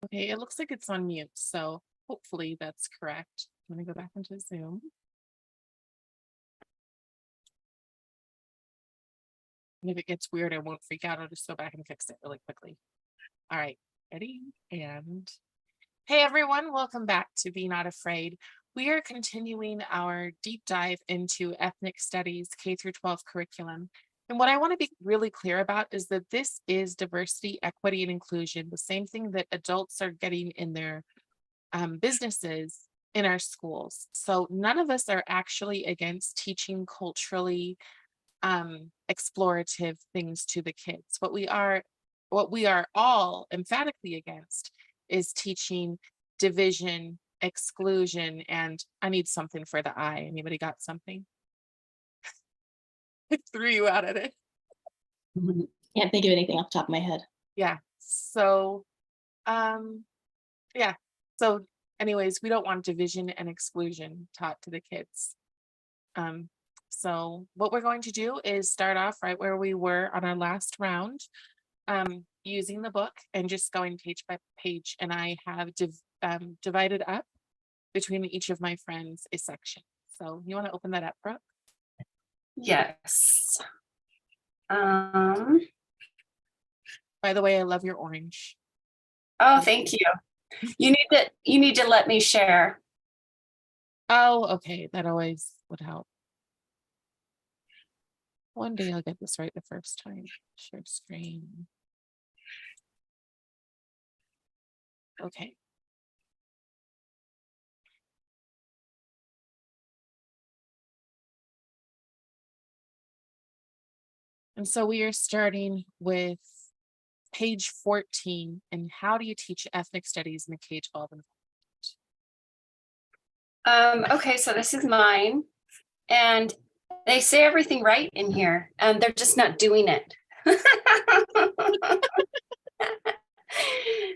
Okay, it looks like it's on mute, so hopefully that's correct. I'm gonna go back into Zoom. And if it gets weird, I won't freak out. I'll just go back and fix it really quickly. All right, ready? And hey everyone, welcome back to Be Not Afraid. We are continuing our deep dive into ethnic studies K through 12 curriculum. And what I want to be really clear about is that this is diversity, equity, and inclusion, the same thing that adults are getting in their businesses in our schools. So none of us are actually against teaching culturally explorative things to the kids. What we are all emphatically against is teaching division, exclusion, and I need something for the I. Anybody got something? I threw you out at it. Can't think of anything off the top of my head. Yeah. So yeah. So anyways, we don't want division and exclusion taught to the kids. Um, so what we're going to do is start off right where we were on our last round, using the book and just going page by page. And I have divided up between each of my friends a section. So you want to open that up, Brooke? Yes. By the way, I love your orange. Oh, thank you. You need to let me share. Oh, okay. That always would help. One day I'll get this right the first time. Share screen. Okay. And so we are starting with page 14. And how do you teach ethnic studies in the K-12 environment? Okay, so this is mine, and they say everything right in here, and they're just not doing it.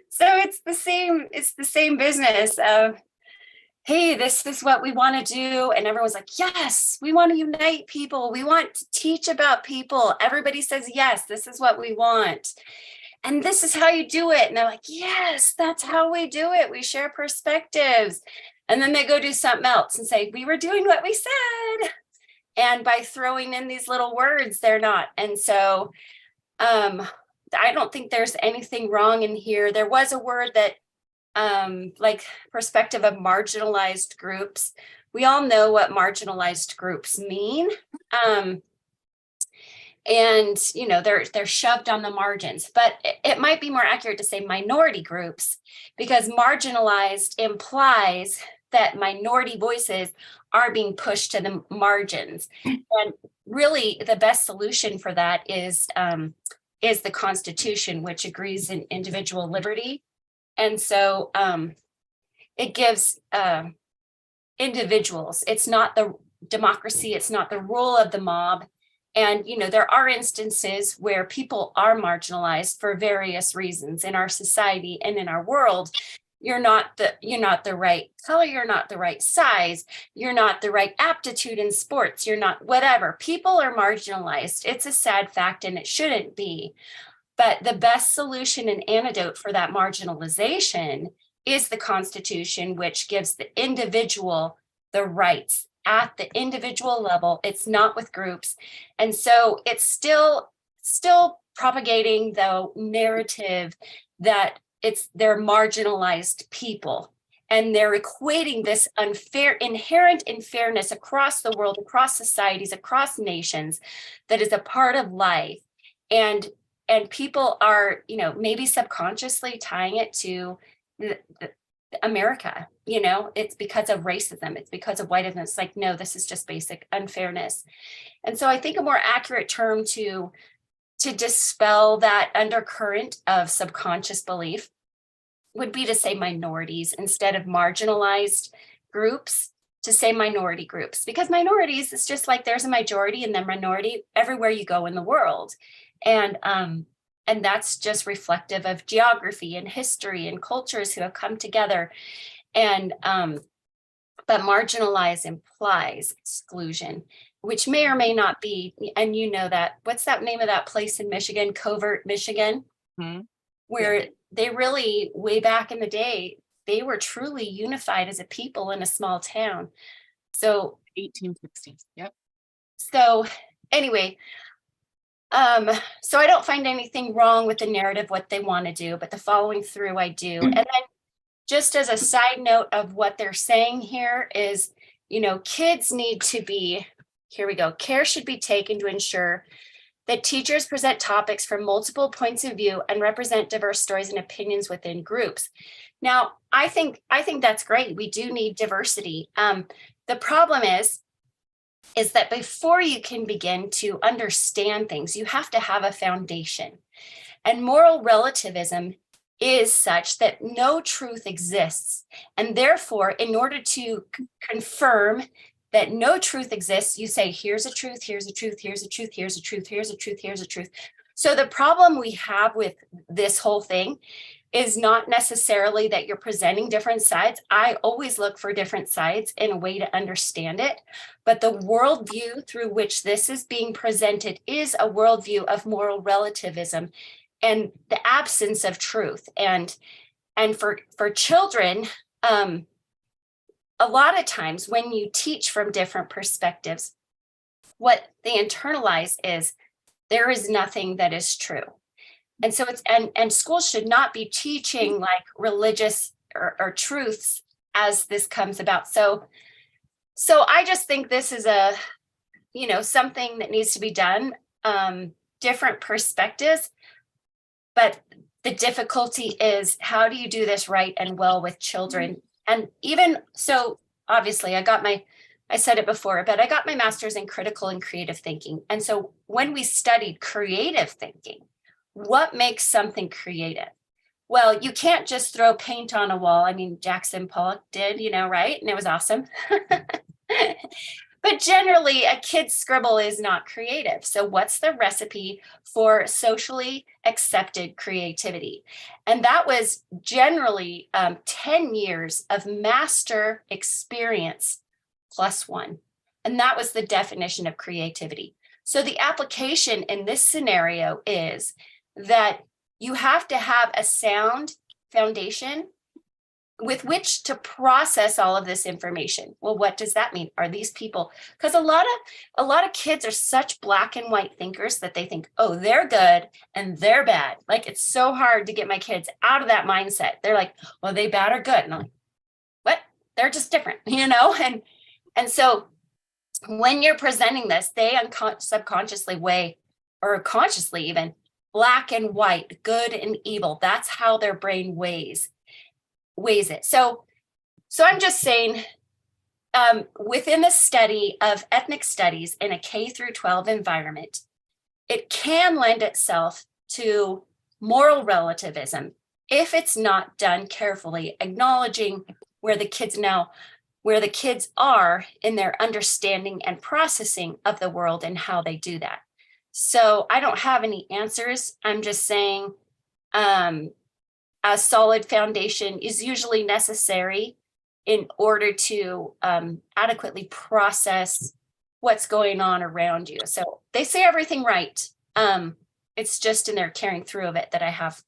So it's the same business of, hey, this is what we want to do. And everyone's like, yes, we want to unite people. We want to teach about people. Everybody says, yes, this is what we want. And this is how you do it. And they're like, yes, that's how we do it. We share perspectives. And then they go do something else and say, we were doing what we said. And by throwing in these little words, they're not. And so I don't think there's anything wrong in here. There was a word that like perspective of marginalized groups. We all know what marginalized groups mean. And you know, they're shoved on the margins, but it might be more accurate to say minority groups, because marginalized implies that minority voices are being pushed to the margins. And really the best solution for that is the Constitution, which agrees in individual liberty. And so it gives individuals, it's not the democracy, it's not the rule of the mob. And, you know, there are instances where people are marginalized for various reasons in our society and in our world. You're not the right color, you're not the right size, you're not the right aptitude in sports, you're not whatever. People are marginalized. It's a sad fact, and it shouldn't be. But the best solution and antidote for that marginalization is the Constitution, which gives the individual the rights at the individual level. It's not with groups. And so it's still propagating the narrative that they're marginalized people. And they're equating this inherent unfairness across the world, across societies, across nations, that is a part of life. And people are, you know, maybe subconsciously tying it to America. You know, it's because of racism, it's because of whiteness. It's like, no, this is just basic unfairness. And so I think a more accurate term to dispel that undercurrent of subconscious belief would be to say minorities instead of marginalized groups, to say minority groups, because minorities, it's just like there's a majority and then minority everywhere you go in the world. And that's just reflective of geography and history and cultures who have come together. And but marginalize implies exclusion, which may or may not be. And you know that. What's that name of that place in Michigan? Covert, Michigan, where they really, way back in the day, they were truly unified as a people in a small town. So 1860s. Yep. so anyway, so I don't find anything wrong with the narrative, what they want to do, but the following through I do. And then just as a side note of what they're saying here is, kids need to be, here we go, care should be taken to ensure that teachers present topics from multiple points of view and represent diverse stories and opinions within groups. Now, I think that's great. We do need diversity. The problem is that before you can begin to understand things, you have to have a foundation. And moral relativism is such that no truth exists. And therefore, in order to confirm that no truth exists, you say, here's a truth, here's a truth, here's a truth, here's a truth, here's a truth, here's a truth. So the problem we have with this whole thing is not necessarily that you're presenting different sides. I always look for different sides in a way to understand it. But the worldview through which this is being presented is a worldview of moral relativism and the absence of truth. And for children, a lot of times when you teach from different perspectives, what they internalize is there is nothing that is true. And so and schools should not be teaching like religious or truths as this comes about. So I just think this is something that needs to be done, different perspectives. But the difficulty is, how do you do this right and well with children? And even so, obviously, I said it before, but I got my master's in critical and creative thinking. And so when we studied creative thinking, what makes something creative? Well, you can't just throw paint on a wall. I mean, Jackson Pollock did, right? And it was awesome. But generally, a kid's scribble is not creative. So what's the recipe for socially accepted creativity? And that was generally 10 years of master experience plus one. And that was the definition of creativity. So the application in this scenario is that you have to have a sound foundation with which to process all of this information. Well, what does that mean? Are these people, because a lot of kids are such black and white thinkers that they think, oh, they're good and they're bad. Like, it's so hard to get my kids out of that mindset. They're like, well, they bad or good? And I'm like, what? They're just different, And so when you're presenting this, they subconsciously weigh, or consciously even, black and white, good and evil. That's how their brain weighs it. So I'm just saying, within the study of ethnic studies in a K through 12 environment, it can lend itself to moral relativism if it's not done carefully, acknowledging where the kids are in their understanding and processing of the world and how they do that. So I don't have any answers. I'm just saying, a solid foundation is usually necessary in order to adequately process what's going on around you. So they say everything right. It's just in their carrying through of it that I have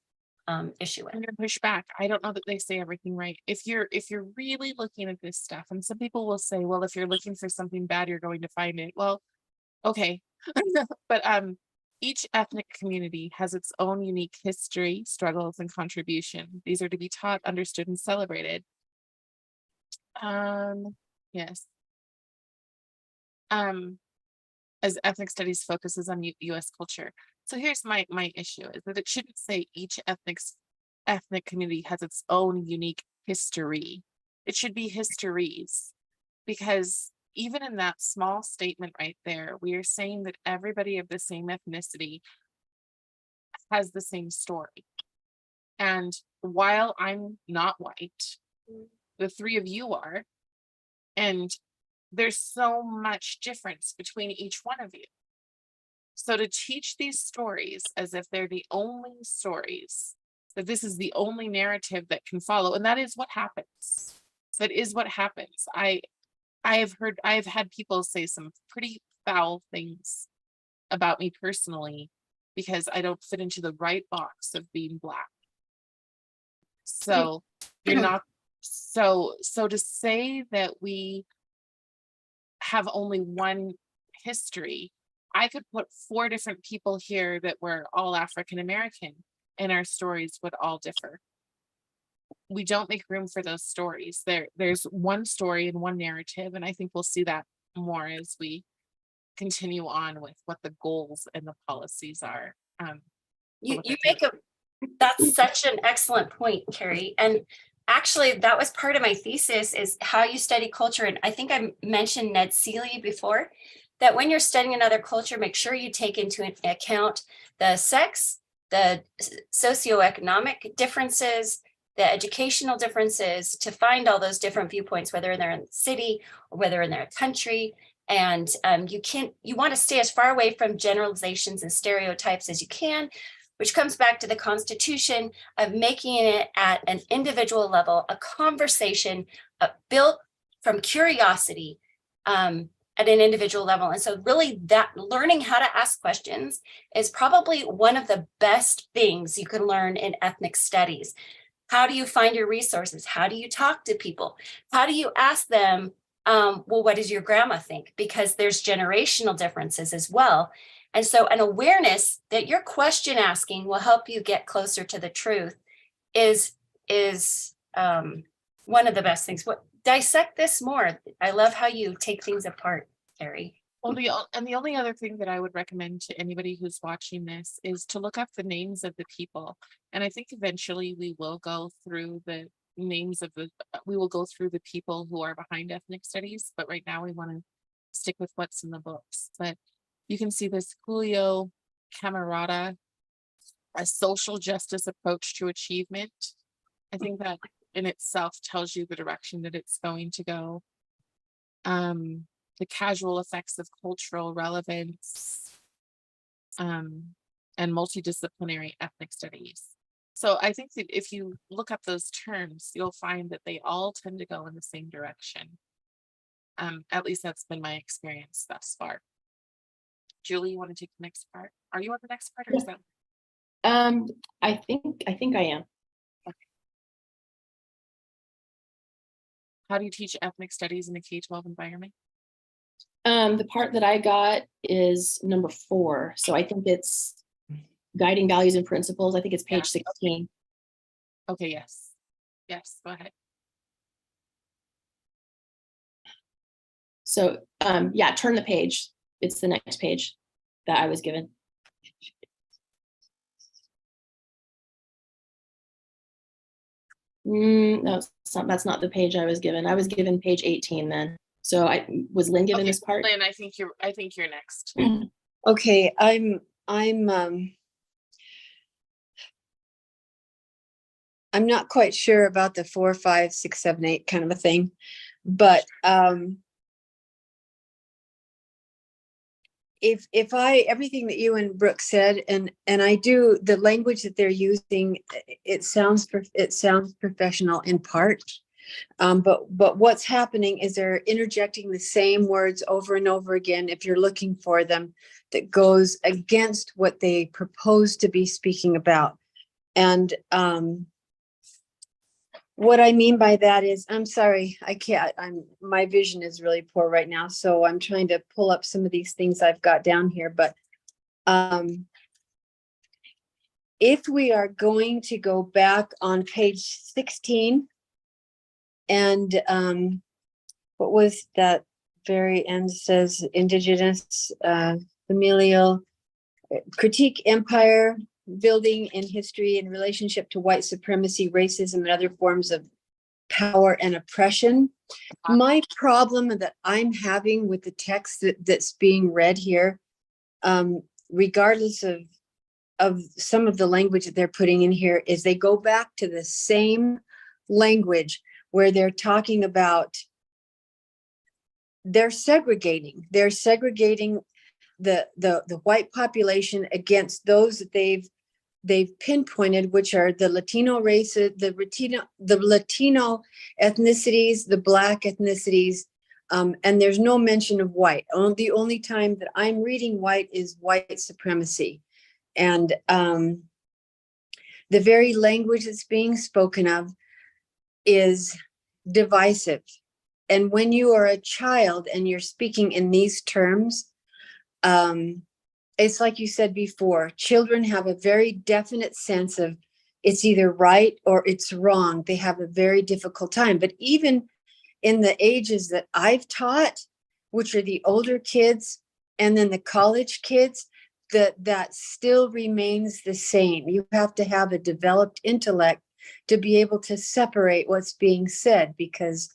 issue with. I'm gonna push back. I don't know that they say everything right. If you're really looking at this stuff, and some people will say, well, if you're looking for something bad, you're going to find it. Well, okay. But each ethnic community has its own unique history, struggles, and contribution. These are to be taught, understood, and celebrated. Yes. As ethnic studies focuses on U.S. culture. So here's my issue, is that it shouldn't say each ethnic community has its own unique history. It should be histories, because even in that small statement right there, we are saying that everybody of the same ethnicity has the same story. And while I'm not white, the three of you are, and there's so much difference between each one of you. So to teach these stories as if they're the only stories, that this is the only narrative that can follow, and that is what happens. That is what happens. I've had people say some pretty foul things about me personally because I don't fit into the right box of being Black. So you're not, so to say that we have only one history, I could put 4 different people here that were all African American, and our stories would all differ. We don't make room for those stories. There's one story and one narrative, and I think we'll see that more as we continue on with what the goals and the policies are. You make that's such an excellent point, Carrie. And actually, that was part of my thesis, is how you study culture. And I think I mentioned Ned Seeley before, that when you're studying another culture, make sure you take into account the sex, the socioeconomic differences, the educational differences, to find all those different viewpoints, whether they're in the city or whether they're in a country. And you want to stay as far away from generalizations and stereotypes as you can, which comes back to the Constitution of making it at an individual level, a conversation built from curiosity at an individual level. And so really, that learning how to ask questions is probably one of the best things you can learn in ethnic studies. How do you find your resources? How do you talk to people? How do you ask them, well, what does your grandma think? Because there's generational differences as well. And so an awareness that your question asking will help you get closer to the truth is one of the best things. Dissect this more. I love how you take things apart, Carrie. Well, the only other thing that I would recommend to anybody who's watching this is to look up the names of the people. And I think eventually we will go through the names of we will go through the people who are behind ethnic studies, but right now we want to stick with what's in the books. But you can see this Julio Camarada, a social justice approach to achievement. I think that in itself tells you the direction that it's going to go. The casual effects of cultural relevance, and multidisciplinary ethnic studies. So I think that if you look up those terms, you'll find that they all tend to go in the same direction. At least that's been my experience thus far. Julie, you want to take the next part? Are you on the next part, or is that? I think I am. How do you teach ethnic studies in a K-12 environment? The part that I got is number 4. So I think it's guiding values and principles. I think it's page 16. Okay, yes. Yes, go ahead. So yeah, turn the page. It's the next page that I was given. No, that's not the page I was given. I was given page 18 then. So was Lynn given this part? Lynn, I think you're next. Okay, I'm not quite sure about the 4, 5, 6, 7, 8 kind of a thing, but if everything that you and Brooke said, and I do, the language that they're using, it sounds professional in part. But what's happening is they're interjecting the same words over and over again, if you're looking for them, that goes against what they propose to be speaking about. And what I mean by that is, I'm sorry, I can't, my vision is really poor right now, so I'm trying to pull up some of these things I've got down here, but if we are going to go back on page 16, and what was that very end, says indigenous, familial, critique empire building in history in relationship to white supremacy, racism, and other forms of power and oppression. My problem that I'm having with the text that's being read here, regardless of some of the language that they're putting in here, is they go back to the same language where they're talking about, they're segregating the white population against those that they've pinpointed, which are the Latino races, the Latino ethnicities, the Black ethnicities, and there's no mention of white. The only time that I'm reading white is white supremacy. And the very language that's being spoken of is divisive. And when you are a child and you're speaking in these terms, it's like you said before, children have a very definite sense of it's either right or it's wrong. They have a very difficult time. But even in the ages that I've taught, which are the older kids and then the college kids, that still remains the same. You have to have a developed intellect to be able to separate what's being said, because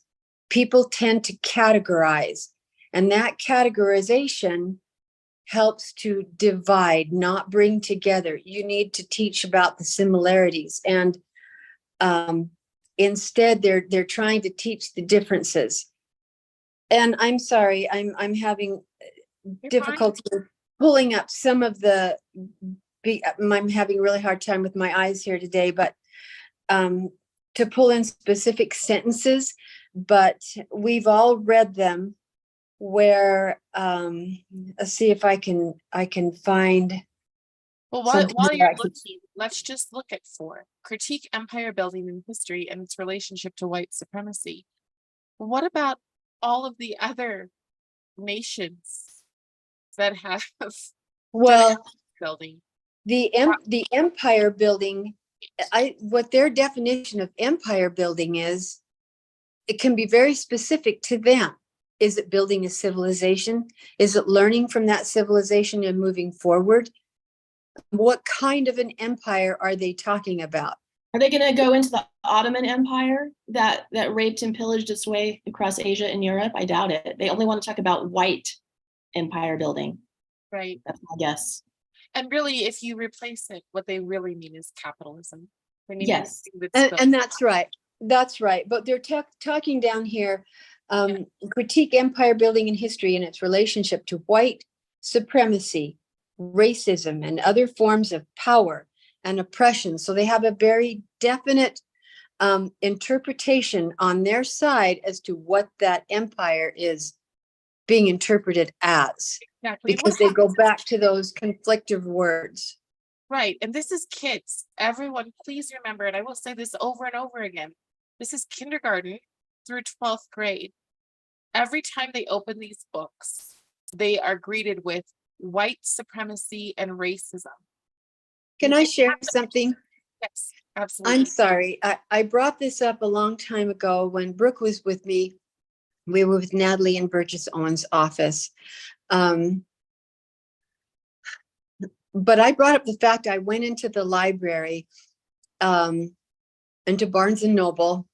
people tend to categorize, and that categorization helps to divide, not bring together. You need to teach about the similarities, and instead they're trying to teach the differences. And I'm sorry, I'm having difficulty pulling up some of the, I'm having a really hard time with my eyes here today, but to pull in specific sentences, but we've all read them where, let's see if I can find. Well, something while that you're I could- looking, let's just look at 4. Critique empire building in history and its relationship to white supremacy. What all of the other nations that have done Well, empire building? the empire building, what their definition of empire building is, it can be very specific to them. Is it building a civilization? Is it learning from that civilization and moving forward? What kind of an empire are they talking about? Are they going to go into the Ottoman Empire that raped and pillaged its way across Asia and Europe? I doubt it. They only want to talk about white empire building. Right. That's my guess. And really, if you replace it, what they really mean is capitalism. They mean Yes. anything that's built. And that's right. That's right. But they're talking down here, critique empire building in history and its relationship to white supremacy, racism, and other forms of power and oppression. So they have a very definite interpretation on their side as to what that empire is being interpreted as. Exactly. Because they go back to those conflictive words. Right. And this is kids. Everyone, please remember, and I will say this over and over again. This is kindergarten through 12th grade. Every time they open these books, they are greeted with white supremacy and racism. Can I share something? Yes, absolutely. I'm sorry. I brought this up a long time ago when Brooke was with me. We were with Natalie in Burgess Owen's office. But I brought up the fact I went into the library, into Barnes and Noble,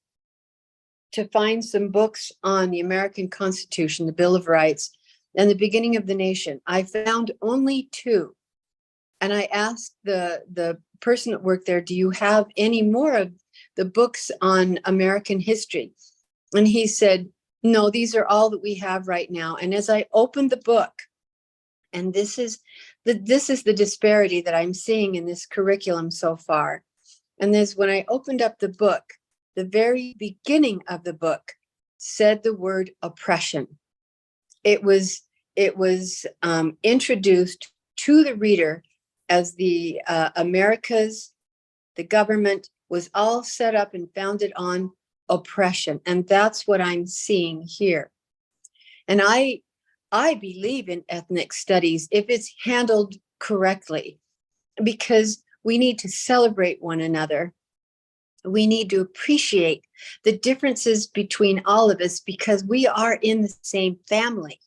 to find some books on the American Constitution, the Bill of Rights, and the beginning of the nation. I found only 2. And I asked the person that worked there, do you have any more of the books on American history? And he said, no, these are all that we have right now. And as I opened the book, and this is the disparity that I'm seeing in this curriculum so far. And this, when I opened up the book, the very beginning of the book said the word oppression. It was introduced to the reader as the Americas, the government was all set up and founded on oppression. And that's what I'm seeing here. And I believe in ethnic studies if it's handled correctly, because we need to celebrate one another. We need to appreciate the differences between all of us, because we are in the same family.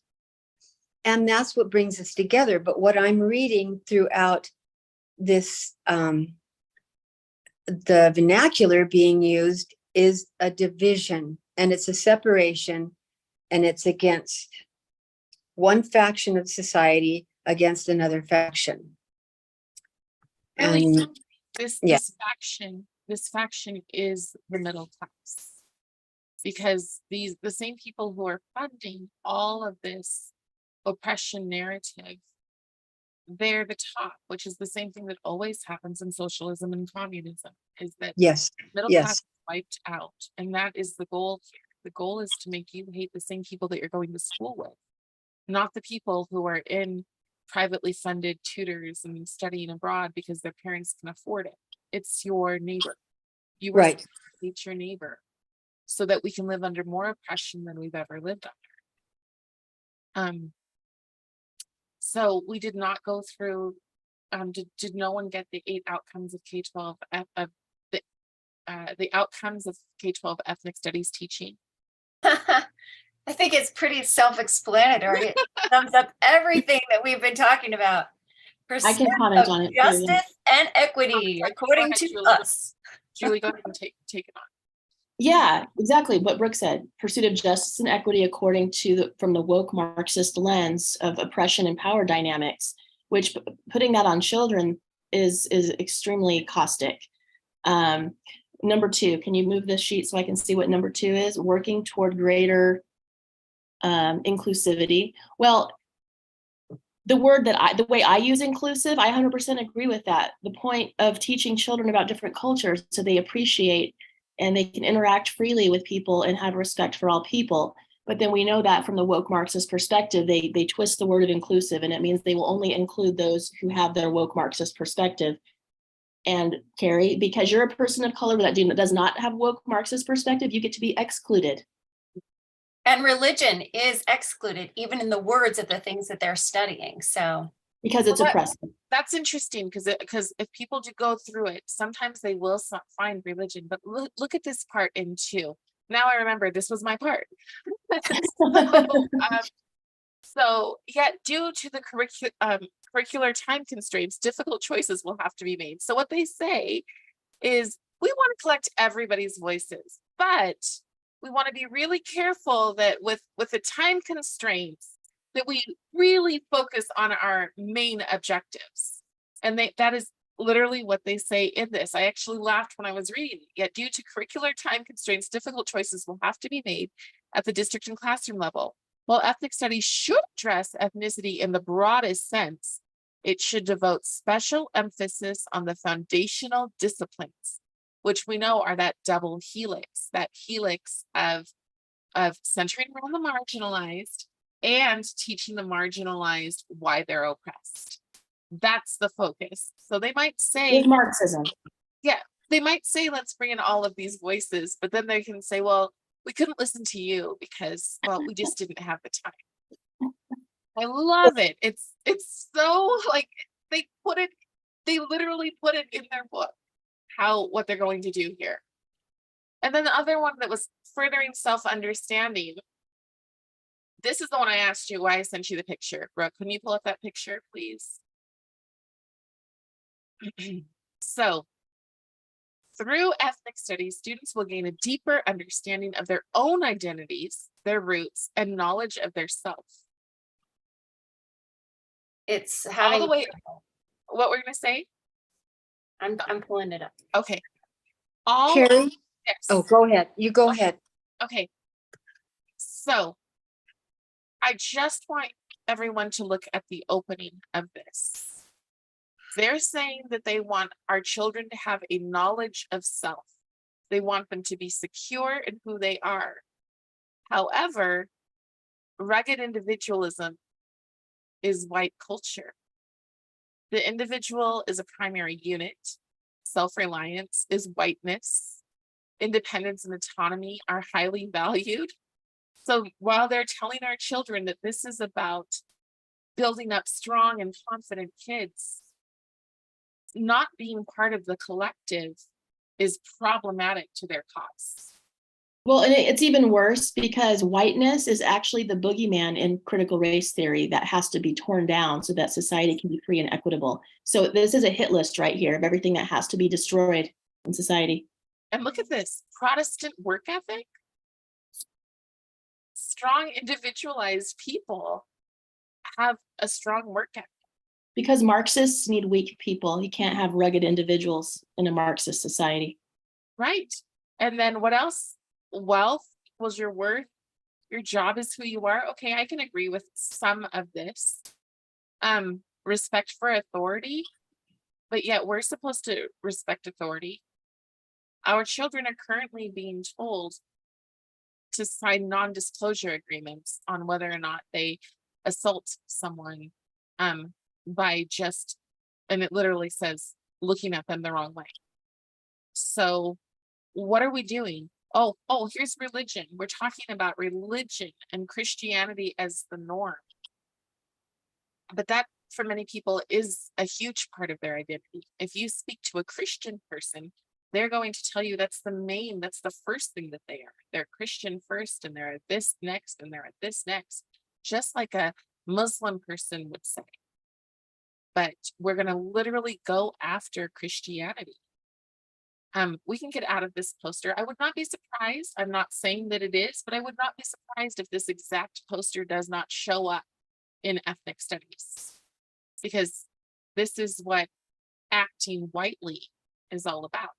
And that's what brings us together. But what I'm reading throughout this, the vernacular being used is a division, and it's a separation, and it's against one faction of society against another faction. Really, And this faction is the middle class, because the same people who are funding all of this oppression narrative, they're the top, which is the same thing that always happens in socialism and communism, is that yes, middle class is wiped out. And that is the goal here. The goal is to make you hate the same people that you're going to school with, not the people who are in privately funded tutors and studying abroad because their parents can afford it. it's your neighbor. You were Right. hate your neighbor so that we can live under more oppression than we've ever lived under. So we did not go through, did no one get the 8 outcomes of K-12 of the outcomes of K-12 ethnic studies teaching? I think it's pretty self-explanatory. It sums up everything that we've been talking about. I Pursuit can comment of on it. too, yeah. justice and equity, according ahead, to Julie. us. Julie, go ahead and take it on. Yeah, exactly what Brooke said. Pursuit of justice and equity according to from the woke Marxist lens of oppression and power dynamics, which putting that on children is extremely caustic. Number 2, can you move this sheet so I can see what number 2 is? Working toward greater inclusivity. Well, the way I use inclusive, I 100% agree with that. The point of teaching children about different cultures so they appreciate and they can interact freely with people and have respect for all people. But then we know that from the woke Marxist perspective, they twist the word of inclusive, and it means they will only include those who have their woke Marxist perspective. And Carrie, because you're a person of color that does not have woke Marxist perspective, you get to be excluded. And religion is excluded, even in the words of the things that they're studying. So because it's oppressive. That's interesting because if people do go through it, sometimes they will find religion. But look at this part in 2. Now I remember this was my part. So yet due to the curricular time constraints, difficult choices will have to be made. So what they say is we want to collect everybody's voices, but we want to be really careful that with the time constraints that we really focus on our main objectives. And that is literally what they say in this. I actually laughed when I was reading it. Yet due to curricular time constraints, difficult choices will have to be made at the district and classroom level. While ethnic studies should address ethnicity in the broadest sense, it should devote special emphasis on the foundational disciplines, which we know are that double helix, that helix of centering around the marginalized and teaching the marginalized why they're oppressed. That's the focus. So they might say, With Marxism. Yeah, they might say, let's bring in all of these voices, but then they can say, well, we couldn't listen to you because, well, we just didn't have the time. I love it. It's so like they literally put it in their book, what they're going to do here. And then the other one that was furthering self-understanding. This is the one I asked you why I sent you the picture. Brooke, can you pull up that picture, please? So, through ethnic studies, students will gain a deeper understanding of their own identities, their roots, and knowledge of their self. it's All having the way, what we're going to say? I'm pulling it up. Okay. All Carrie? yes. Oh, go ahead. You go ahead. Okay. So I just want everyone to look at the opening of this. They're saying that they want our children to have a knowledge of self. They want them to be secure in who they are. However, rugged individualism is white culture. The individual is a primary unit. Self-reliance is whiteness. Independence and autonomy are highly valued. So while they're telling our children that this is about building up strong and confident kids, not being part of the collective is problematic to their cause. Well, and it's even worse because whiteness is actually the boogeyman in critical race theory that has to be torn down so that society can be free and equitable. So this is a hit list right here of everything that has to be destroyed in society. And look at this, Protestant work ethic. Strong individualized people have a strong work ethic. Because Marxists need weak people. You can't have rugged individuals in a Marxist society. Right. And then what else? Wealth equals your worth. Your job is who you are. Okay, I can agree with some of this. Respect for authority, but yet we're supposed to respect authority. Our children are currently being told to sign non-disclosure agreements on whether or not they assault someone by just, and it literally says, looking at them the wrong way. So what are we doing? Oh, here's religion. We're talking about religion and Christianity as the norm. But that, for many people, is a huge part of their identity. If you speak to a Christian person, they're going to tell you that's the first thing that they are. They're Christian first, and they're at this next, and they're at this next, just like a Muslim person would say. But we're going to literally go after Christianity. We can get out of this poster. I would not be surprised. I'm not saying that it is, but I would not be surprised if this exact poster does not show up in ethnic studies, because this is what acting whitely is all about.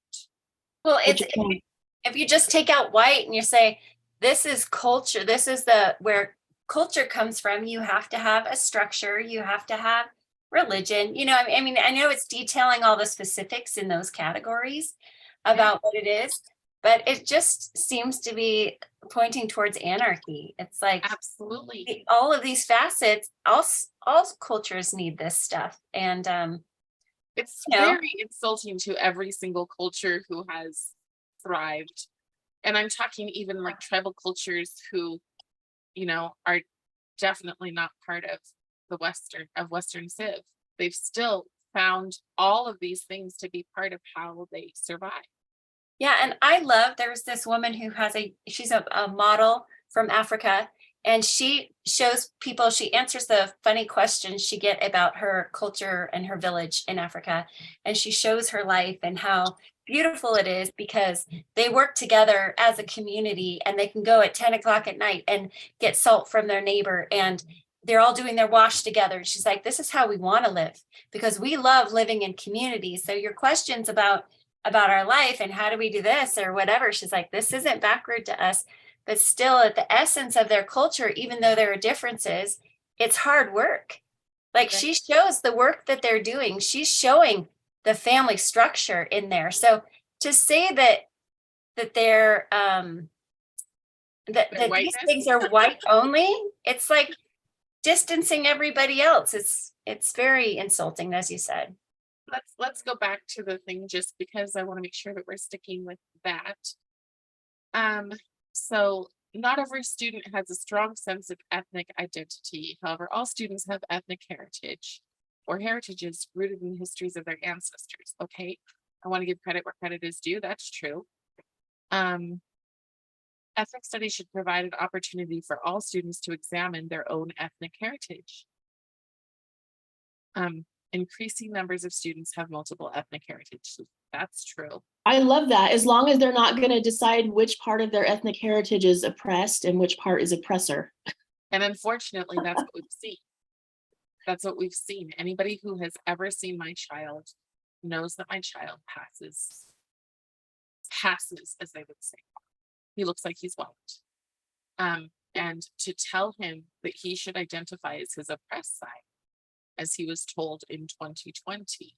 Well, if you just take out white and you say, this is culture, this is where culture comes from, you have to have a structure, you have to have religion. I mean, I know it's detailing all the specifics in those categories about what it is, but it just seems to be pointing towards anarchy. It's like, absolutely, all of these facets, all cultures need this stuff. And it's very insulting to every single culture who has thrived. And I'm talking even like tribal cultures who, are definitely not part of the Western Civ. They've still found all of these things to be part of how they survive. Yeah, and I love, there's this woman who she's a model from Africa, and she shows people, she answers the funny questions she get about her culture and her village in Africa. And she shows her life and how beautiful it is because they work together as a community, and they can go at 10 o'clock at night and get salt from their neighbor, and they're all doing their wash together. And she's like, this is how we want to live, because we love living in community. So your questions about our life and how do we do this or whatever, she's like, this isn't backward to us, but still at the essence of their culture, even though there are differences, it's hard work. Like she shows the work that they're doing. She's showing the family structure in there. So to say that they're that these things are white only, it's like distancing everybody else. It's very insulting, as you said. Let's go back to the thing, just because I want to make sure that we're sticking with that. So not every student has a strong sense of ethnic identity. However, all students have ethnic heritage or heritages rooted in the histories of their ancestors. Okay, I want to give credit where credit is due. That's true. Ethnic studies should provide an opportunity for all students to examine their own ethnic heritage. Increasing numbers of students have multiple ethnic heritage. That's true. I love that, as long as they're not going to decide which part of their ethnic heritage is oppressed and which part is oppressor. And unfortunately, that's what we've seen. That's what we've seen. Anybody who has ever seen my child knows that my child passes, as they would say. He looks like he's white. And to tell him that he should identify as his oppressed side, as he was told in 2020,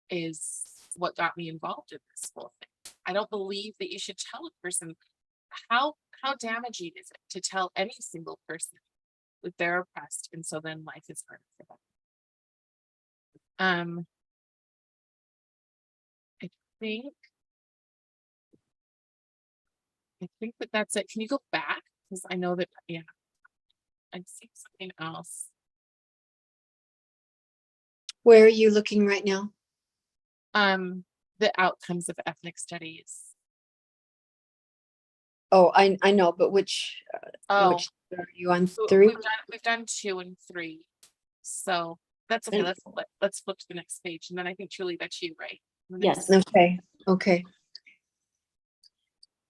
is what got me involved in this whole thing. I don't believe that you should tell a person, how damaging is it to tell any single person that they're oppressed, and so then life is harder for them. I think that that's it. Can you go back? Because I know that, I'd see something else. Where are you looking right now? The outcomes of ethnic studies. Oh, I know, but which are you on? So 3? we've done 2 and 3. So that's okay. Let's flip to the next page. And then I think, Julie, that's you, right? Yes. Okay.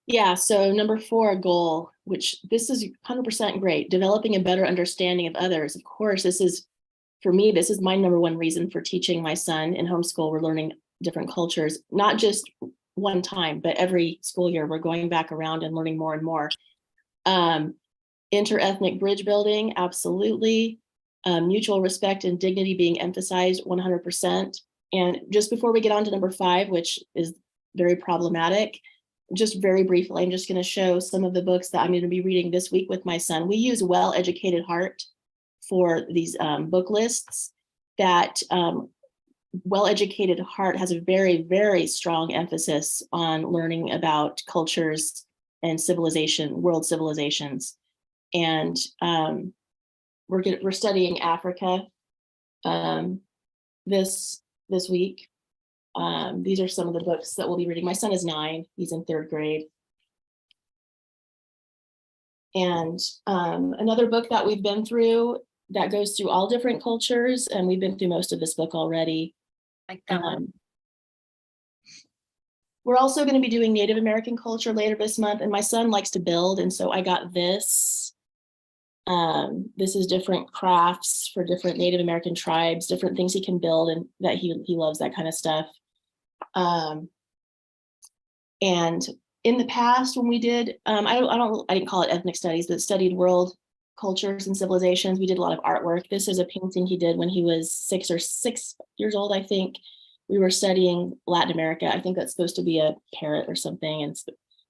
Yeah, so number 4, goal, which this is 100% great. Developing a better understanding of others. Of course, this is, for me, this is my number 1 reason for teaching my son in homeschool. We're learning different cultures, not just one time, but every school year we're going back around and learning more and more. Inter-ethnic bridge building, absolutely. Mutual respect and dignity being emphasized 100%. And just before we get on to number 5, which is very problematic, just very briefly, I'm just going to show some of the books that I'm going to be reading this week with my son. We use Well-Educated Heart for these book lists that well-educated heart has a very, very strong emphasis on learning about cultures and world civilizations. And we're studying Africa this week. These are some of the books that we'll be reading. My son is 9, he's in 3rd grade. And another book that we've been through that goes through all different cultures, and we've been through most of this book already. Like that one. We're also going to be doing Native American culture later this month, and my son likes to build, and so I got this. This is different crafts for different Native American tribes, different things he can build, and that he loves that kind of stuff. And in the past, when we did, I didn't call it ethnic studies, but studied world cultures and civilizations, we did a lot of artwork. This is a painting he did when he was 6 years old, I think. We were studying Latin America. I think that's supposed to be a parrot or something, and it's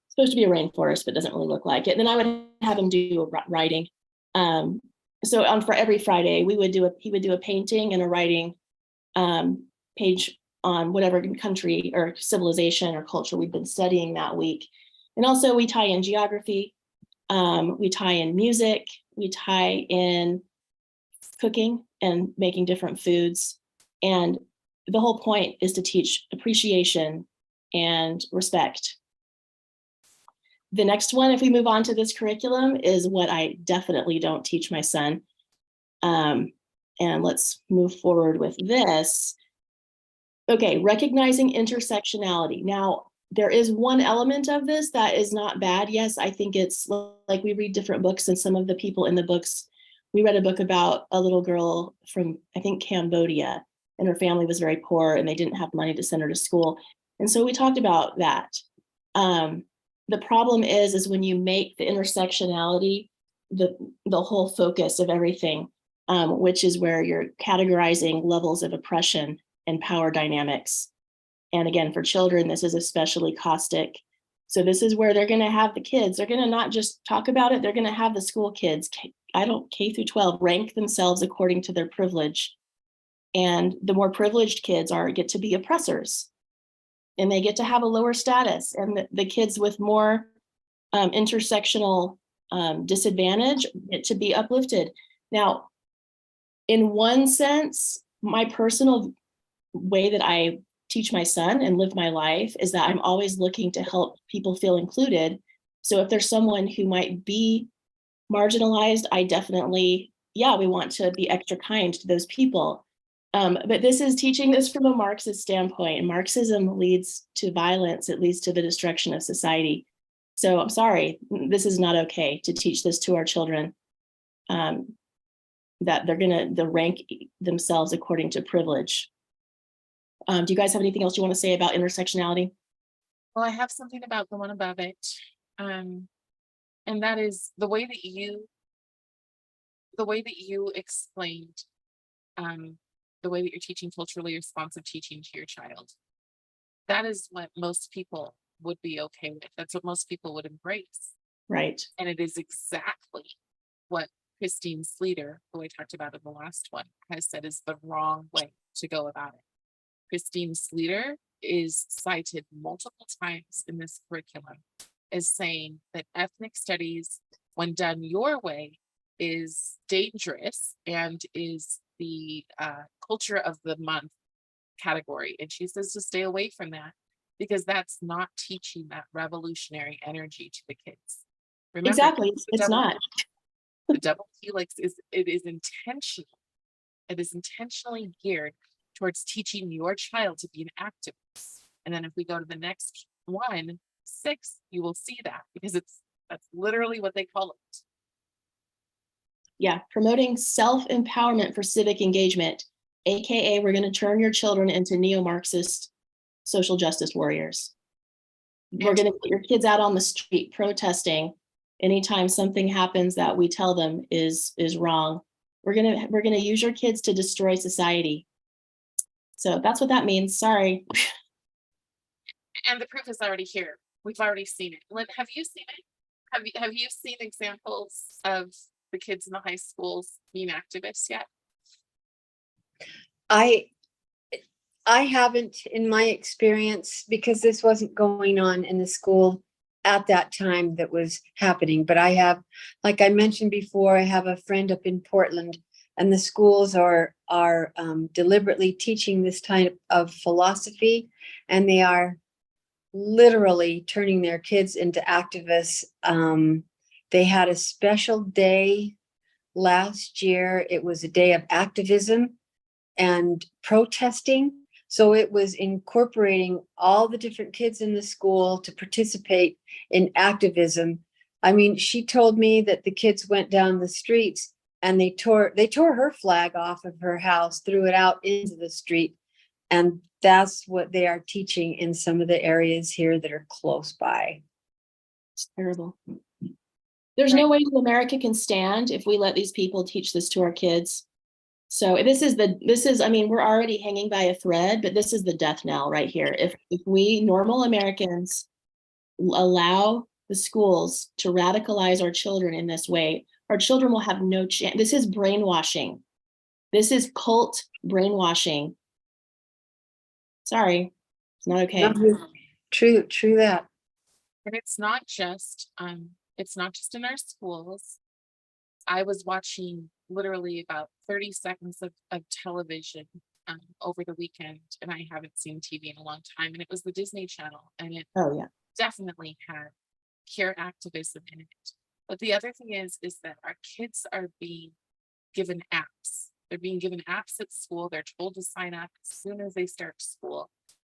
supposed to be a rainforest, but doesn't really look like it. And then I would have him do writing. So for every Friday, he would do a painting and a writing page on whatever country or civilization or culture we've been studying that week. And also we tie in geography, we tie in music, we tie in cooking and making different foods. And the whole point is to teach appreciation and respect. The next one, if we move on to this curriculum, is what I definitely don't teach my son. And let's move forward with this. Okay, recognizing intersectionality. Now, there is one element of this that is not bad. Yes, I think it's like we read different books, and some of the people in the books, we read a book about a little girl from, I think, Cambodia, and her family was very poor and they didn't have money to send her to school. And so we talked about that. The problem is when you make the intersectionality the whole focus of everything, which is where you're categorizing levels of oppression and power dynamics. And again, for children, this is especially caustic. So this is where they're going to have the kids. They're going to not just talk about it. They're going to have the school kids, K through 12, rank themselves according to their privilege. And the more privileged kids get to be oppressors, and they get to have a lower status. And the kids with more intersectional disadvantage get to be uplifted. Now, in one sense, my personal way that I teach my son and live my life is that I'm always looking to help people feel included. So if there's someone who might be marginalized, I definitely, we want to be extra kind to those people. But this is teaching this from a Marxist standpoint, and Marxism leads to violence. It leads to the destruction of society. So I'm sorry, this is not okay to teach this to our children, that they're going to rank themselves according to privilege. Do you guys have anything else you want to say about intersectionality? Well, I have something about the one above it. And that is the way that you explained the way that you're teaching culturally responsive teaching to your child. That is what most people would be okay with. That's what most people would embrace. Right. And it is exactly what Christine Sleater, who I talked about in the last one, has said is the wrong way to go about it. Christine Sleater is cited multiple times in this curriculum as saying that ethnic studies, when done your way, is dangerous and is the culture of the month category. And she says to stay away from that because that's not teaching that revolutionary energy to the kids. Remember, exactly, it's not. The double helix is intentional. It is intentionally geared towards teaching your child to be an activist. And then if we go to the next one, 6, you will see that because that's literally what they call it. Yeah, promoting self-empowerment for civic engagement, AKA we're going to turn your children into neo-Marxist social justice warriors. We're going to get your kids out on the street protesting anytime something happens that we tell them is wrong. We're going to use your kids to destroy society. So that's what that means. Sorry. And the proof is already here. We've already seen it. Lynn, have you seen it? Have you seen examples of the kids in the high schools being activists yet? I haven't in my experience, because this wasn't going on in the school at that time that was happening. But I have, like I mentioned before, I have a friend up in Portland, and the schools are deliberately teaching this type of philosophy, and they are literally turning their kids into activists. They had a special day last year. It was a day of activism and protesting. So it was incorporating all the different kids in the school to participate in activism. I mean, she told me that the kids went down the streets and they tore her flag off of her house, threw it out into the street. And that's what they are teaching in some of the areas here that are close by. It's terrible. There's no way that America can stand if we let these people teach this to our kids. So this is, I mean, we're already hanging by a thread, but this is the death knell right here. If we normal Americans allow the schools to radicalize our children in this way, our children will have no chance. This is brainwashing. This is cult brainwashing. Sorry, it's not okay. True that. And it's not just in our schools. I was watching literally about 30 seconds of television over the weekend, and I haven't seen TV in a long time, and it was the Disney Channel, and it definitely had pure activism in it. But the other thing is that our kids are being given apps. They're being given apps at school. They're told to sign up as soon as they start school.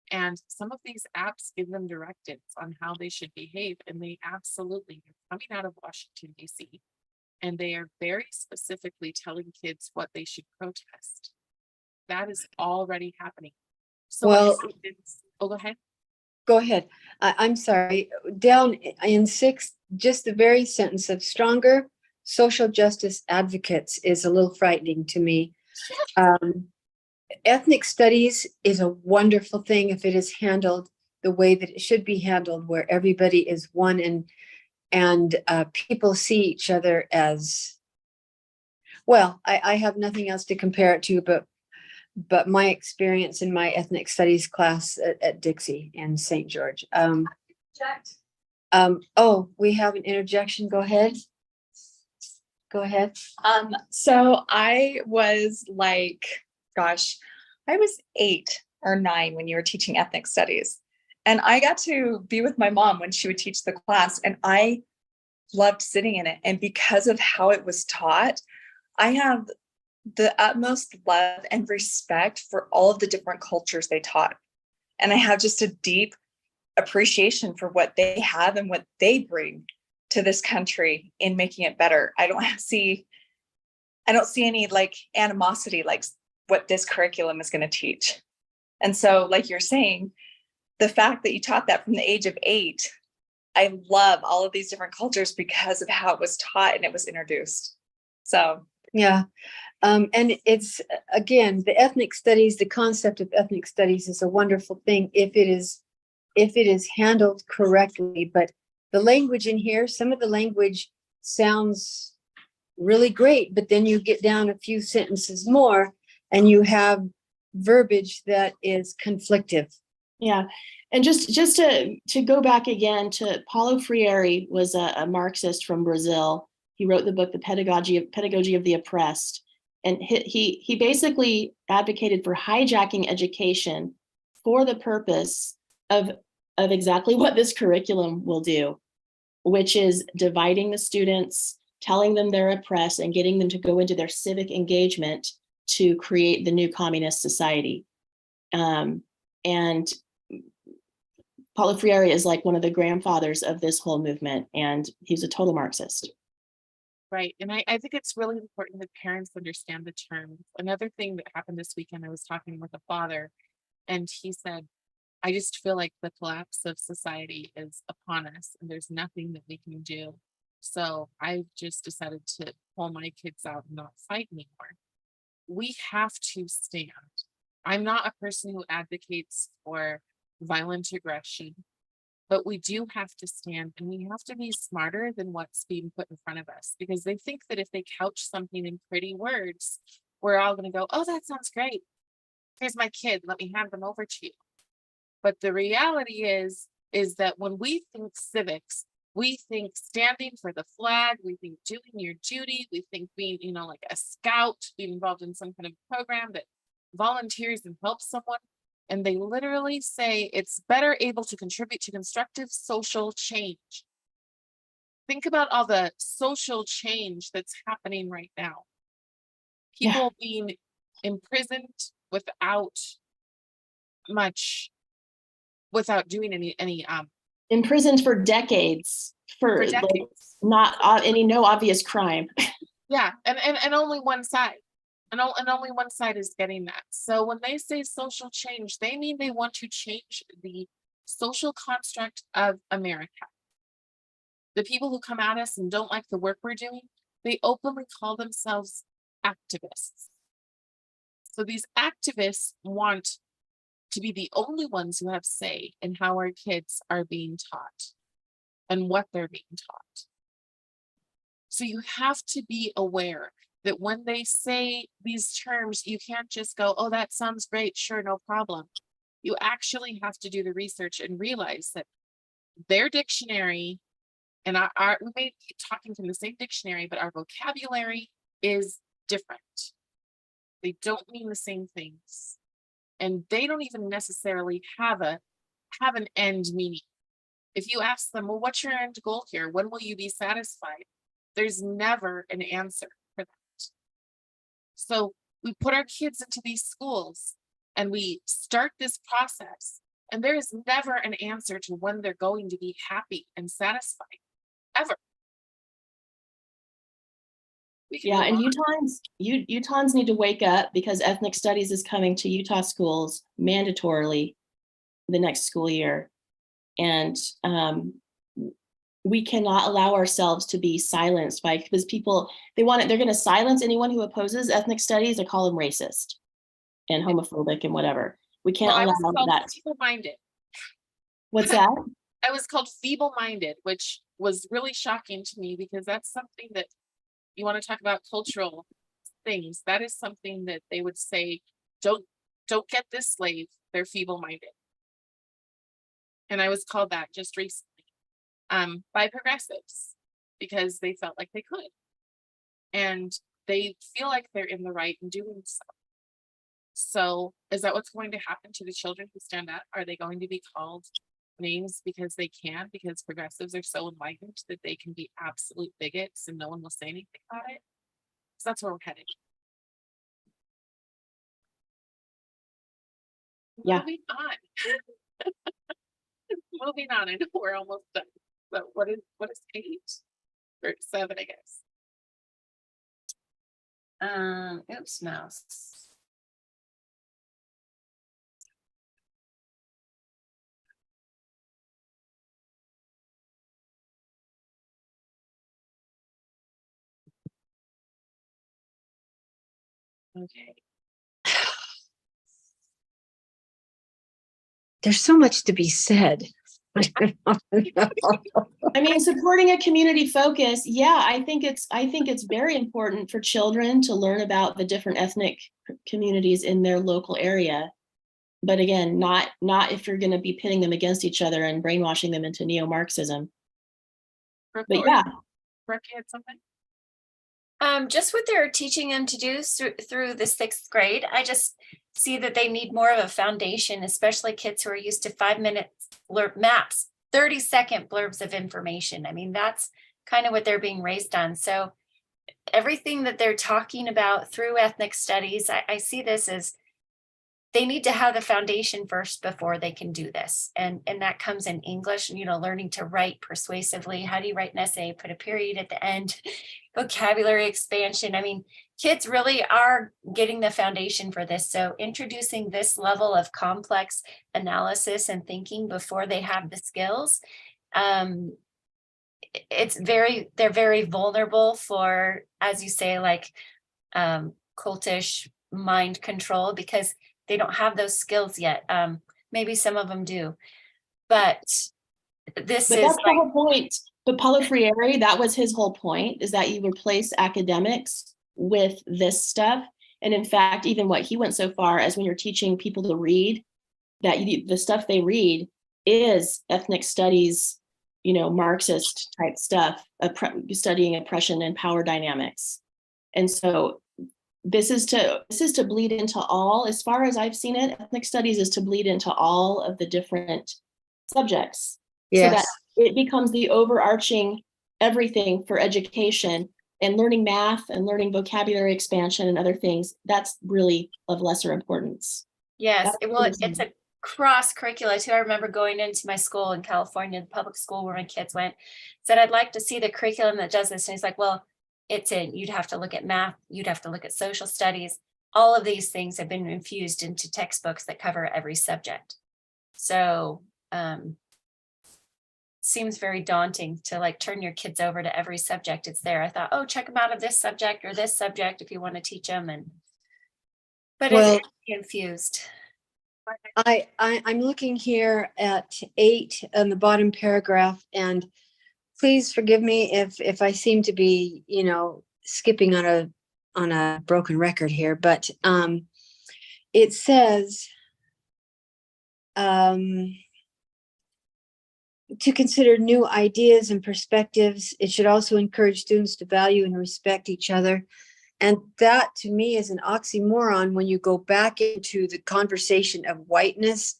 And some of these apps give them directives on how they should behave. And they absolutely are coming out of Washington, D.C. And they are very specifically telling kids what they should protest. That is already happening. So, well, go ahead. Go ahead. I'm sorry. Down in 6, just the very sentence of stronger social justice advocates is a little frightening to me. Ethnic studies is a wonderful thing if it is handled the way that it should be handled, where everybody is one and people see each other as well. I have nothing else to compare it to, but my experience in my ethnic studies class at Dixie in St. George. Oh, we have an interjection. Go ahead. So I was like, gosh, I was 8 or 9 when you were teaching ethnic studies. And I got to be with my mom when she would teach the class, and I loved sitting in it. And because of how it was taught, I have the utmost love and respect for all of the different cultures they taught. And I have just a deep appreciation for what they have and what they bring to this country in making it better. I don't see any like animosity like what this curriculum is going to teach. And so, like you're saying, the fact that you taught that from the age of 8, I love all of these different cultures because of how it was taught and it was introduced. So yeah. And it's, again, the ethnic studies, the concept of ethnic studies is a wonderful thing if it is handled correctly. But the language in here, some of the language sounds really great, but then you get down a few sentences more and you have verbiage that is conflictive. Yeah. And just to go back again to Paulo Freire was a Marxist from Brazil. He wrote the book, The Pedagogy of the Oppressed. And he basically advocated for hijacking education for the purpose of exactly what this curriculum will do, which is dividing the students, telling them they're oppressed, and getting them to go into their civic engagement to create the new communist society. And Paulo Freire is like one of the grandfathers of this whole movement, and he's a total Marxist. Right. And I think it's really important that parents understand the terms. Another thing that happened this weekend, I was talking with a father, and he said, I just feel like the collapse of society is upon us and there's nothing that we can do. So I just decided to pull my kids out and not fight anymore. We have to stand. I'm not a person who advocates for violent aggression, but we do have to stand, and we have to be smarter than what's being put in front of us, because they think that if they couch something in pretty words, we're all going to go, oh, that sounds great. here's my kid, let me hand them over to you. But the reality is that when we think civics, we think standing for the flag, we think doing your duty, we think being, like a scout, being involved in some kind of program that volunteers and helps someone. And they literally say it's better able to contribute to constructive social change. Think about all the social change that's happening right now. People being imprisoned without doing any imprisoned for decades for decades. Like, not no obvious crime. Yeah, and only one side. And only one side is getting that. So when they say social change, they mean they want to change the social construct of America. The people who come at us and don't like the work we're doing, they openly call themselves activists. So these activists want to be the only ones who have say in how our kids are being taught and what they're being taught. So you have to be aware that when they say these terms, you can't just go, oh, that sounds great, sure, no problem. You actually have to do the research and realize that their dictionary and we may be talking from the same dictionary, but our vocabulary is different. They don't mean the same things. And they don't even necessarily have an end meaning. If you ask them, well, what's your end goal here? When will you be satisfied? There's never an answer for that. So we put our kids into these schools and we start this process, and there is never an answer to when they're going to be happy and satisfied, ever. Yeah, and Utahns need to wake up, because ethnic studies is coming to Utah schools mandatorily the next school year. And we cannot allow ourselves to be silenced because people, they're going to silence anyone who opposes ethnic studies. They call them racist and homophobic and whatever. We can't allow that. Feeble-minded. What's that? I was called feeble-minded, which was really shocking to me, because that's something that you want to talk about cultural things. That is something that they would say, don't get this slave, they're feeble-minded. And I was called that just recently by progressives, because they felt like they could. And they feel like they're in the right in doing so. So is that what's going to happen to the children who stand up? Are they going to be called names because they can, because progressives are so enlightened that they can be absolute bigots and no one will say anything about it? So that's where we're headed. Yeah. Moving on. Moving on. I know we're almost done. But what is 8 or 7, I guess? Oops, mouse. Okay. There's so much to be said. I mean, supporting a community focus. Yeah, I think it's very important for children to learn about the different ethnic communities in their local area. But again, not if you're going to be pitting them against each other and brainwashing them into neo-Marxism. But yeah. Brooke, you had something? Just what they're teaching them to do through the 6th grade. I just see that they need more of a foundation, especially kids who are used to 5-minute maps, 30-second blurbs of information. I mean, that's kind of what they're being raised on. So everything that they're talking about through ethnic studies, I see this as they need to have the foundation first before they can do this. And that comes in English, learning to write persuasively. How do you write an essay? Put a period at the end, vocabulary expansion. I mean, kids really are getting the foundation for this. So introducing this level of complex analysis and thinking before they have the skills, they're very vulnerable for, as you say, like cultish mind control, because they don't have those skills yet. Maybe some of them do, but that's the whole point. But Paulo Freire, that was his whole point, is that you replace academics with this stuff. And in fact, even what he went so far as when you're teaching people to read, that the stuff they read is ethnic studies, Marxist type stuff, studying oppression and power dynamics. And so this is to bleed into all, as far as I've seen it, ethnic studies is to bleed into all of the different subjects. So that it becomes the overarching everything for education, and learning math and learning vocabulary expansion and other things. That's really of lesser importance. Yes, it's a cross curricula too. I remember going into my school in California, the public school where my kids went, said, I'd like to see the curriculum that does this. And he's like, well, you'd have to look at math, you'd have to look at social studies. All of these things have been infused into textbooks that cover every subject. So seems very daunting to like turn your kids over to every subject. It's there. I thought, oh, check them out of this subject or this subject if you want to teach them. But it's infused. I'm looking here at 8 on the bottom paragraph, and please forgive me if I seem to be, skipping on a broken record here, but it says to consider new ideas and perspectives. It should also encourage students to value and respect each other. And that to me is an oxymoron when you go back into the conversation of whiteness,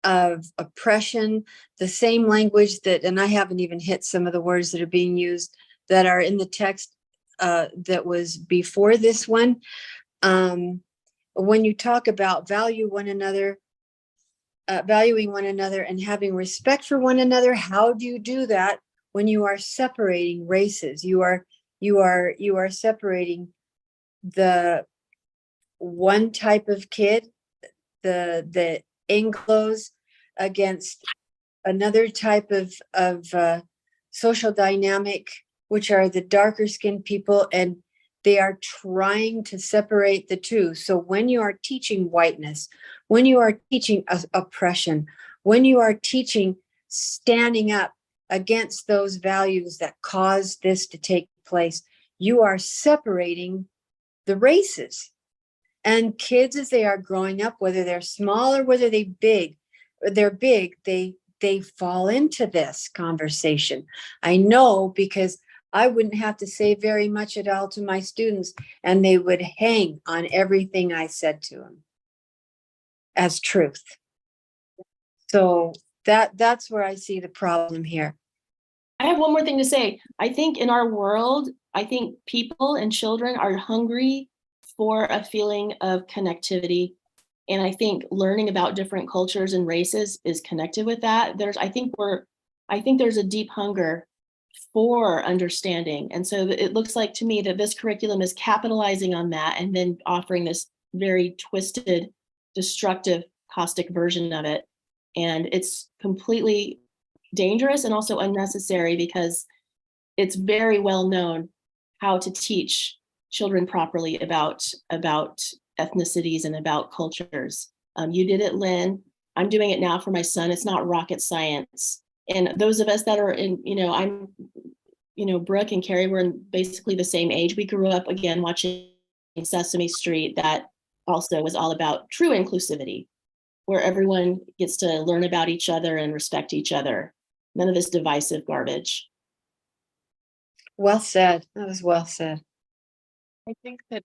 of oppression, the same language that, and I haven't even hit some of the words that are being used that are in the text that was before this one. When you talk about valuing one another and having respect for one another, how do you do that when you are separating races? You are separating the one type of kid, the Anglos, against another type of social dynamic, which are the darker skinned people, and they are trying to separate the two. So when you are teaching whiteness, when you are teaching oppression, when you are teaching standing up against those values that cause this to take place, you are separating the races. And kids, as they are growing up, whether they're small or whether they're big, they fall into this conversation. I know, because I wouldn't have to say very much at all to my students, and they would hang on everything I said to them as truth. So that's where I see the problem here. I have one more thing to say. I think in our world, I think people and children are hungry for a feeling of connectivity. And I think learning about different cultures and races is connected with that. I think there's a deep hunger for understanding. And so it looks like to me that this curriculum is capitalizing on that and then offering this very twisted, destructive, caustic version of it. And it's completely dangerous and also unnecessary, because it's very well known how to teach children properly about ethnicities and about cultures. You did it, Lynn. I'm doing it now for my son. It's not rocket science. And those of us that are in, Brooke and Carrie were in basically the same age. We grew up again watching Sesame Street, that also was all about true inclusivity, where everyone gets to learn about each other and respect each other. None of this divisive garbage. Well said. That was well said. I think that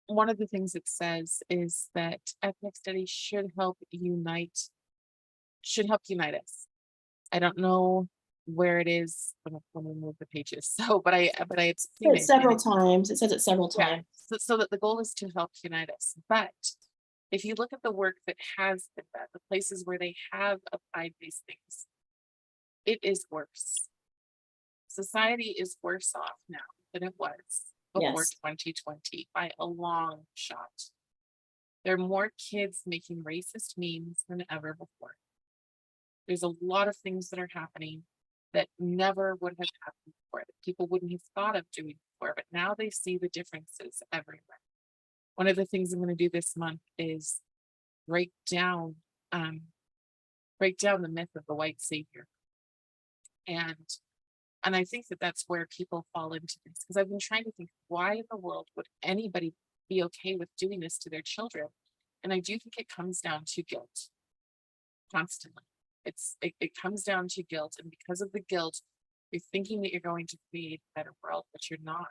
one of the things it says is that ethnic studies should help unite us. I don't know where it is when we move the pages. So, but I had seen it several times. It says it several times. So that the goal is to help unite us. But if you look at the work that has been done, the places where they have applied these things, it is worse. Society is worse off now than it was before 2020 by a long shot. There are more kids making racist memes than ever before. There's a lot of things that are happening that never would have happened before, that people wouldn't have thought of doing before, but now they see the differences everywhere. One of the things I'm going to do this month is break down the myth of the white savior. And I think that that's where people fall into this, because I've been trying to think, why in the world would anybody be okay with doing this to their children. And I do think it comes down to guilt constantly. It comes down to guilt. And because of the guilt, you're thinking that you're going to create a better world, but you're not.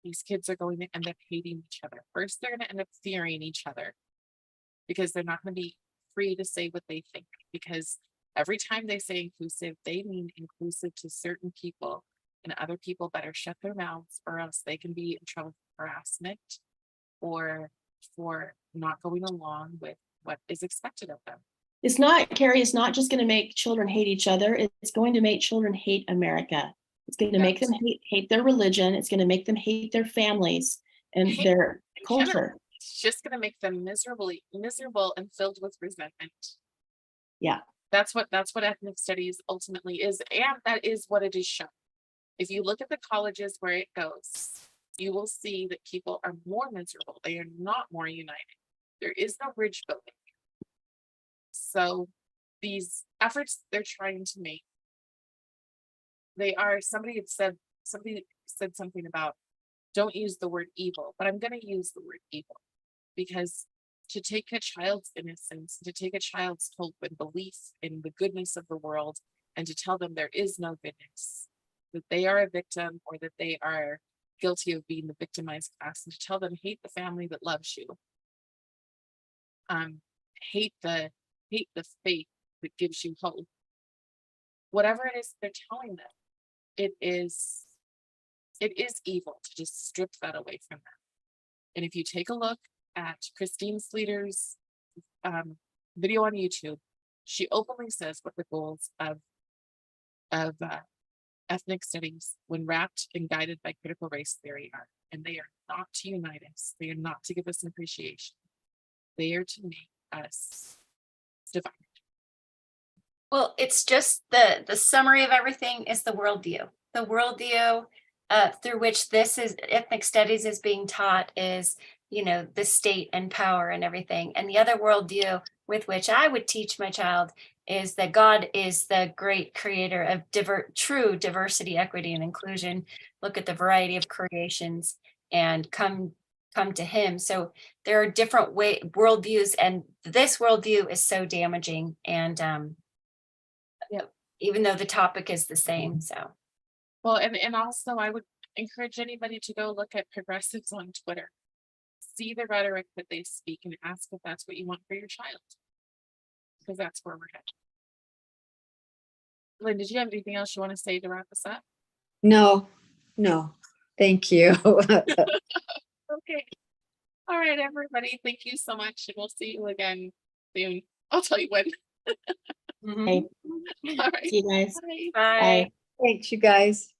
These kids are going to end up hating each other. First, they're going to end up fearing each other because they're not going to be free to say what they think. Because every time they say inclusive, they mean inclusive to certain people, and other people better shut their mouths, or else they can be in trouble for harassment or for not going along with what is expected of them. It's not, Carrie, it's not just going to make children hate each other. It's going to make children hate America. It's going to make them hate their religion. It's going to make them hate their families and their culture. It's just going to make them miserable and filled with resentment. Yeah. That's what ethnic studies ultimately is. And that is what it is shown. If you look at the colleges where it goes, you will see that people are more miserable. They are not more united. There is no bridge building. So these efforts they're trying to make, somebody said something about don't use the word evil, but I'm going to use the word evil because to take a child's innocence, to take a child's hope and belief in the goodness of the world, and to tell them there is no goodness, that they are a victim or that they are guilty of being the victimized class, and to tell them hate the family that loves you, hate the faith that gives you hope. Whatever it is they're telling them, it is evil to just strip that away from them. And if you take a look at Christine Sleater's video on YouTube, she openly says what the goals of ethnic studies, when wrapped and guided by critical race theory, are. And they are not to unite us. They are not to give us an appreciation. They are to make us divided. Well, it's just the summary of everything is the worldview. The worldview through which this is ethnic studies is being taught is, the state and power and everything. And the other worldview with which I would teach my child is that God is the great creator of true diversity, equity, and inclusion. Look at the variety of creations and come to him. So there are different worldviews, and this worldview is so damaging. And even though the topic is the same. So well, and also I would encourage anybody to go look at progressives on Twitter, see the rhetoric that they speak, and ask if that's what you want for your child, because that's where we're headed. Lynn, did you have anything else you want to say to wrap us up? No, thank you. Okay. All right, everybody. Thank you so much. And we'll see you again soon. I'll tell you when. Okay. All right. See you guys. Bye. bye. Thanks, you guys.